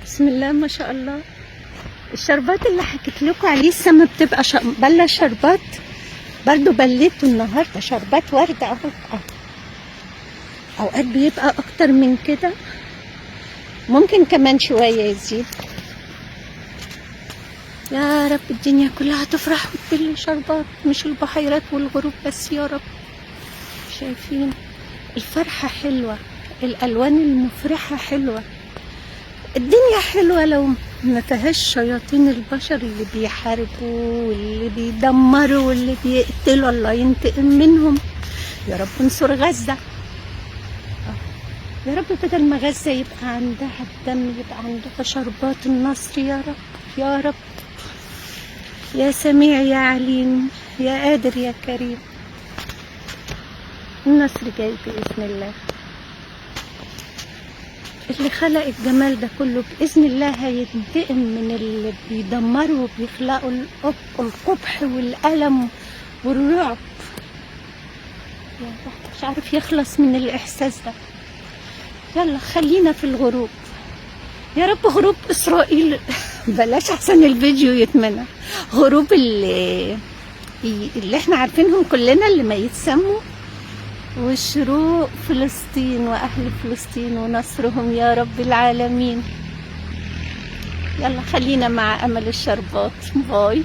بسم الله ما شاء الله. الشربات اللي حكيت لكم عليه السما بتبقى بله شربات، برضو بليته النهارده شربات ورد اهو. اوقات بيبقى اكتر من كده، ممكن كمان شويه يزيد. يا رب الدنيا كلها تفرح وتبل شربات، مش البحيرات والغروب بس يا رب. شايفين الفرحه حلوه، الالوان المفرحه حلوه، الدنيا حلوة لو ما فيهاش شياطين البشر اللي بيحاربوا واللي بيدمروا واللي بيقتلوا. الله ينتقم منهم يا رب. انصر غزة يا رب، بدل ما غزة يبقى عندها الدم يبقى عندها شربات النصر يا رب يا رب. يا سميع يا عليم يا قادر يا كريم. النصر جاي بإذن الله. اللي خلق الجمال ده كله بإذن الله هينتقم من اللي بيدمروا وبيخلقوا القبح والألم والرعب. مش عارف يخلص من الإحساس ده. يلا خلينا في الغروب يا رب. غروب إسرائيل بلاش أحسن الفيديو يتمنى. غروب اللي احنا عارفينهم كلنا اللي ما يتسموا، وشروق فلسطين وأهل فلسطين ونصرهم يا رب العالمين. يلا خلينا مع أمل الشربات. باي.